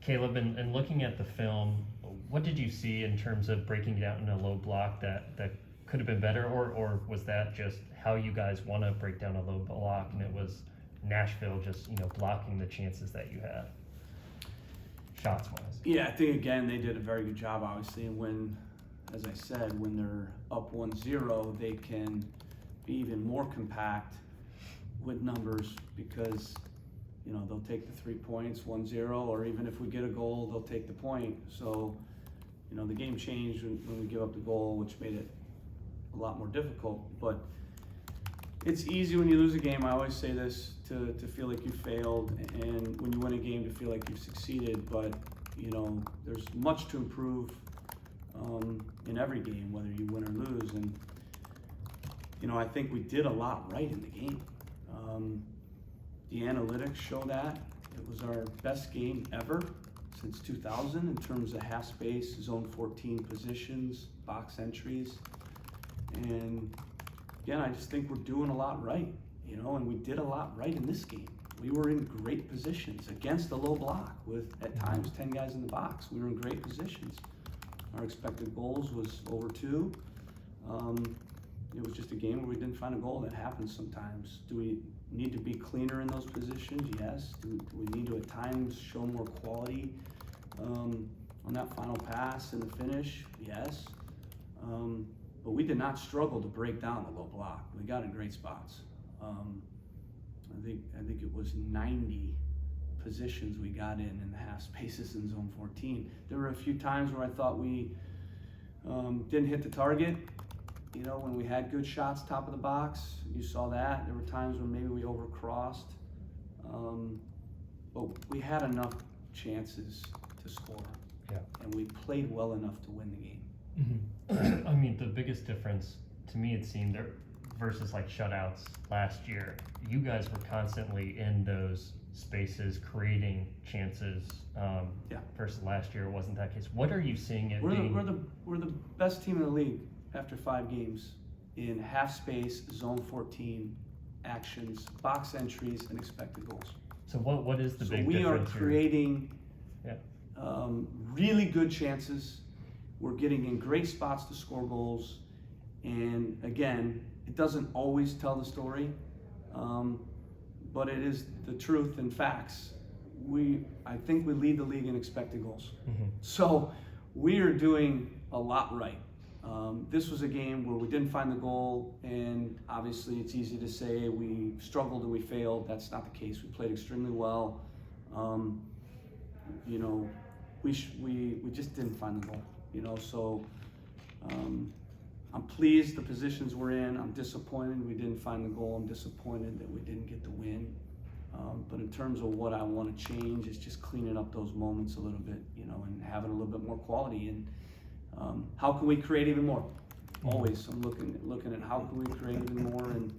Caleb, and looking at the film, what did you see in terms of breaking it out in a low block that could have been better, or was that just how you guys want to break down a low block, and it was Nashville just blocking the chances that you had, shots wise? Yeah, I think again they did a very good job. Obviously, and when, as I said, when they're up 1-0, they can be even more compact with numbers because they'll take the 3 points, 1-0, or even if we get a goal, they'll take the point. So the game changed when we give up the goal, which made it a lot more difficult. But it's easy when you lose a game. I always say this, to feel like you failed, and when you win a game to feel like you've succeeded. But there's much to improve in every game, whether you win or lose. And I think we did a lot right in the game. The analytics show that it was our best game ever since 2000 in terms of half space, zone 14 positions, box entries. And again, I just think we're doing a lot right, and we did a lot right in this game. We were in great positions against the low block with, at times, 10 guys in the box. We were in great positions. Our expected goals was over 2. It was just a game where we didn't find a goal. That happens sometimes. Do we need to be cleaner in those positions? Yes. Do we need to at times show more quality on that final pass and the finish? Yes. But we did not struggle to break down the low block. We got in great spots. I think it was 90 positions we got in the half spaces in zone 14. There were a few times where I thought we didn't hit the target. When we had good shots top of the box, you saw that. There were times when maybe we overcrossed. But we had enough chances to score. Yeah. And we played well enough to win the game. Mm-hmm. I mean, the biggest difference to me, it seemed, versus like shutouts last year, you guys were constantly in those spaces creating chances. Versus last year, it wasn't that case. What are you seeing it being? We're the best team in the league after 5 games in half space, zone 14 actions, box entries, and expected goals. So what is the big difference? So we are creating here? really good chances. We're getting in great spots to score goals. And again, it doesn't always tell the story, but it is the truth and facts. I think we lead the league in expected goals. Mm-hmm. So we are doing a lot right. This was a game where we didn't find the goal, and obviously it's easy to say we struggled and we failed. That's not the case. We played extremely well. We just didn't find the goal. So I'm pleased the positions we're in. I'm disappointed we didn't find the goal. I'm disappointed that we didn't get the win. But in terms of what I want to change, is just cleaning up those moments a little bit, and having a little bit more quality. And how can we create even more? Always, I'm looking at how can we create even more, and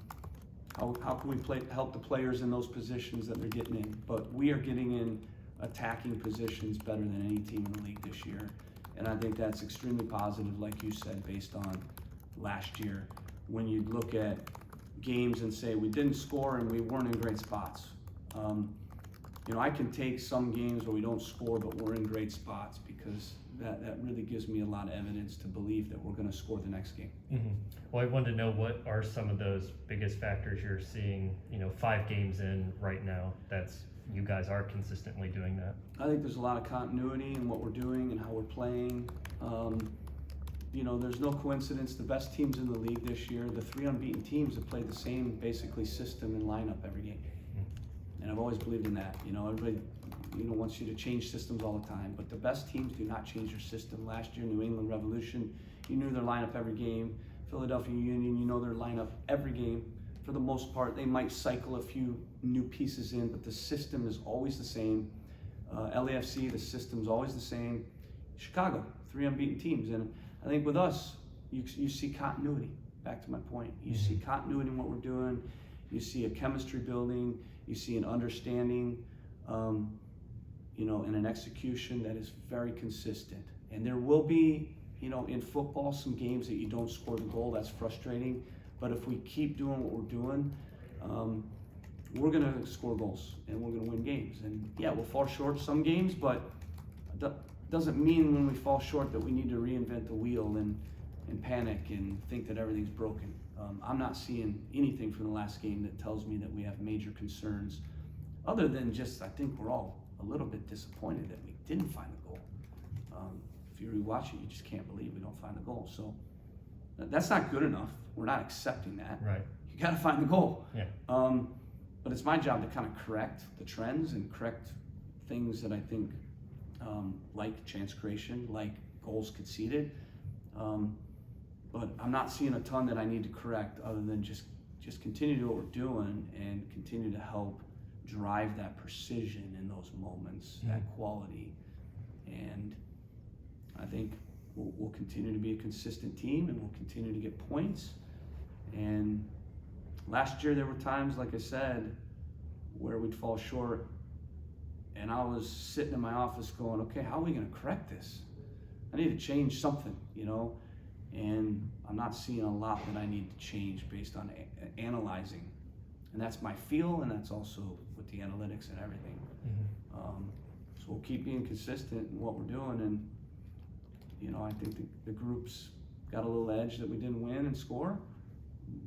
how can we help the players in those positions that they're getting in. But we are getting in attacking positions better than any team in the league this year, and I think that's extremely positive, like you said, based on last year. When you look at games and say we didn't score and we weren't in great spots. I can take some games where we don't score but we're in great spots, because that really gives me a lot of evidence to believe that we're going to score the next game. Mm-hmm. Well, I wanted to know, what are some of those biggest factors you're seeing, 5 games in right now, that's you guys are consistently doing that? I think there's a lot of continuity in what we're doing and how we're playing. There's no coincidence. The best teams in the league this year, the 3 unbeaten teams, have played the same basically system and lineup every game. And I've always believed in that. Everybody wants you to change systems all the time, but the best teams do not change their system. Last year, New England Revolution, you knew their lineup every game. Philadelphia Union, you know their lineup every game. For the most part, they might cycle a few new pieces in, but the system is always the same. LAFC, the system's always the same. Chicago, 3 unbeaten teams. And I think with us, you see continuity. Back to my point. You see continuity in what we're doing. You see a chemistry building. You see an understanding, and an execution that is very consistent. And there will be, in football, some games that you don't score the goal. That's frustrating. But if we keep doing what we're doing, we're going to score goals and we're going to win games. And yeah, we'll fall short some games, but doesn't mean when we fall short that we need to reinvent the wheel and panic and think that everything's broken. I'm not seeing anything from the last game that tells me that we have major concerns, other than just I think we're all a little bit disappointed that we didn't find the goal. If you rewatch it, you just can't believe we don't find the goal. So that's not good enough. We're not accepting that. Right. You got to find the goal. Yeah. But it's my job to kind of correct the trends and correct things that I think, like chance creation, like goals conceded. But I'm not seeing a ton that I need to correct other than just continue to do what we're doing and continue to help drive that precision in those moments, that quality. And I think we'll continue to be a consistent team and we'll continue to get points. And last year there were times, like I said, where we'd fall short and I was sitting in my office going, okay, how are we going to correct this? I need to change something, you know? And I'm not seeing a lot that I need to change based on analyzing. And that's my feel, and that's also with the analytics and everything. So we'll keep being consistent in what we're doing. And, you know, I think the group's got a little edge that we didn't win and score.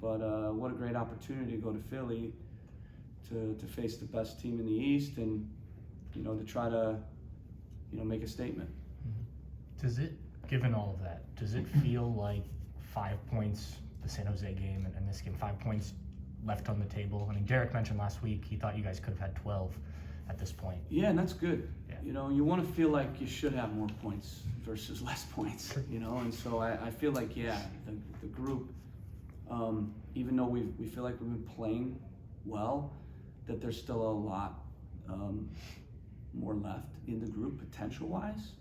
But what a great opportunity to go to Philly to face the best team in the East and, you know, to try to, you know, make a statement. Does it, given all of that, does it feel like 5 points, the San Jose game and this game, 5 points left on the table? I mean, Derek mentioned last week he thought you guys could have had 12 at this point. Yeah, and that's good. Yeah. You know, you want to feel like you should have more points versus less points, you know, and so I feel like, yeah, the group, even though we feel like we've been playing well, that there's still a lot more left in the group potential-wise,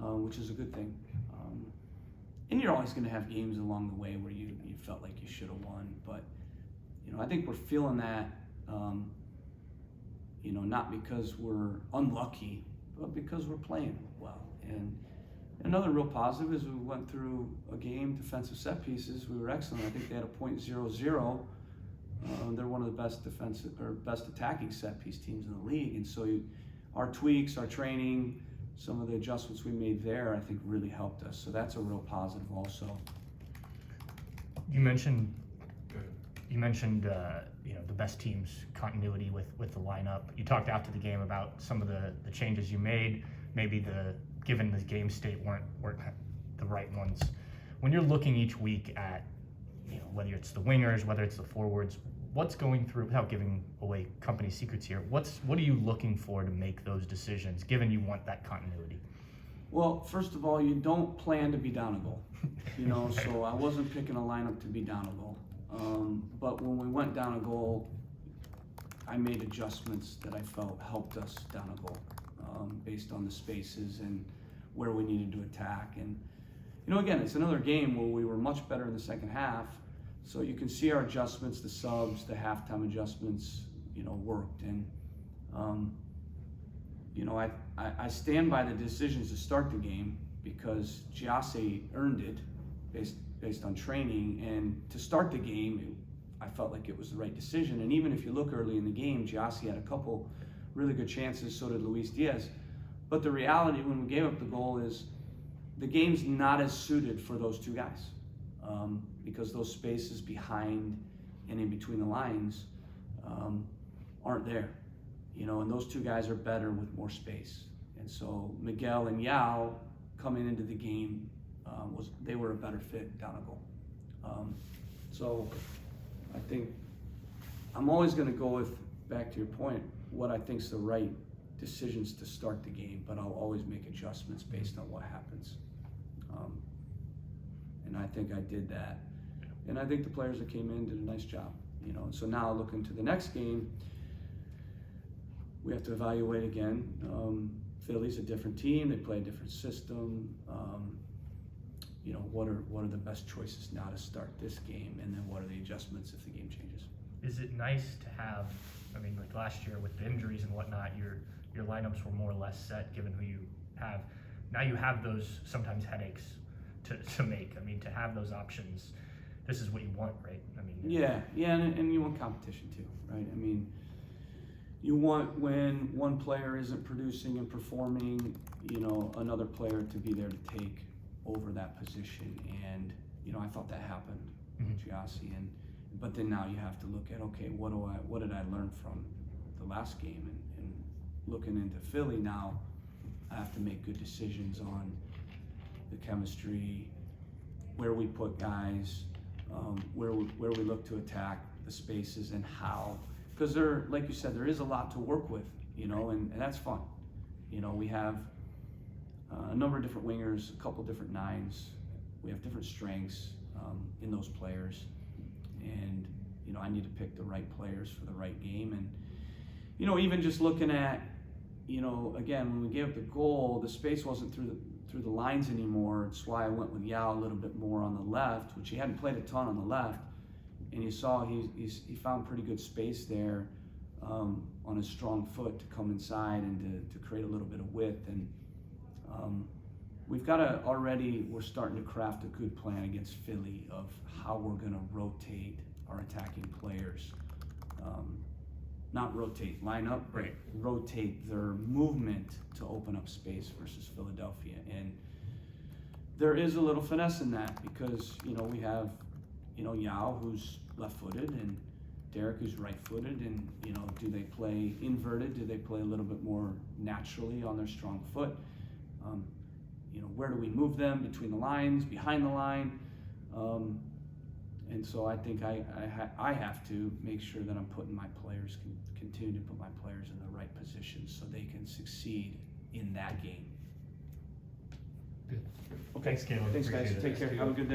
which is a good thing. And you're always going to have games along the way where you felt like you should have won, but you know, I think we're feeling that, you know, not because we're unlucky, but because we're playing well. And another real positive is we went through a game, defensive set pieces, we were excellent. I think they had a .00. They're one of the best defensive or best attacking set piece teams in the league. And so our tweaks, our training, some of the adjustments we made there, I think really helped us. So that's a real positive also. You mentioned you know, the best teams continuity with the lineup. You talked after the game about some of the changes you made, maybe given the game state weren't the right ones. When you're looking each week at, you know, whether it's the wingers, whether it's the forwards, what's going through, without giving away company secrets here, what are you looking for to make those decisions, given you want that continuity? Well, first of all, you don't plan to be down a goal, you know, so I wasn't picking a lineup to be down a goal. But when we went down a goal, I made adjustments that I felt helped us down a goal, based on the spaces and where we needed to attack. And, you know, again, it's another game where we were much better in the second half. So you can see our adjustments, the subs, the halftime adjustments, you know, worked. And, you know, I stand by the decisions to start the game because Giassi earned it based on training. And to start the game, I felt like it was the right decision. And even if you look early in the game, Giassi had a couple really good chances, so did Luis Diaz. But the reality when we gave up the goal is the game's not as suited for those two guys. Because those spaces behind and in between the lines aren't there, you know, and those two guys are better with more space. And so Miguel and Yao coming into the game, they were a better fit down a goal. So I think I'm always going to go with, back to your point, what I think is the right decisions to start the game, but I'll always make adjustments based on what happens. And I think I did that. And I think the players that came in did a nice job, you know. And so now looking to the next game, we have to evaluate again. Philly's a different team, they play a different system. You know, what are the best choices now to start this game, and then what are the adjustments if the game changes? Is it nice to have, I mean, like last year with the injuries and whatnot, your lineups were more or less set given who you have. Now you have those sometimes headaches to make. I mean, to have those options, this is what you want, right? I mean, yeah, and you want competition too, right? I mean, you want, when one player isn't producing and performing, another player to be there to take over that position. And, I thought that happened with Giassi. But then now you have to look at, okay, what did I learn from the last game? And looking into Philly now, I have to make good decisions on the chemistry, where we put guys, where we look to attack the spaces, and how. Because like you said, there is a lot to work with, and that's fun. We have a number of different wingers, a couple different nines. We have different strengths in those players, and I need to pick the right players for the right game. And even just looking at, again, when we gave up the goal, the space wasn't through the lines anymore. It's why I went with Yao a little bit more on the left, which he hadn't played a ton on the left. And you saw he found pretty good space there on his strong foot to come inside and to create a little bit of width. And we're starting to craft a good plan against Philly of how we're going to rotate our attacking players. Not rotate, line up, but rotate their movement to open up space versus Philadelphia. And there is a little finesse in that because, we have, Yao, who's left-footed, and Derek, who's right-footed, and, do they play inverted? Do they play a little bit more naturally on their strong foot? Where do we move them between the lines, behind the line? And so I think I have to make sure that I'm putting my players, continue to put my players in the right positions so they can succeed in that game. Good. Okay, Thanks, Caleb. Thanks, guys. Appreciate it. Take care. Have a good day.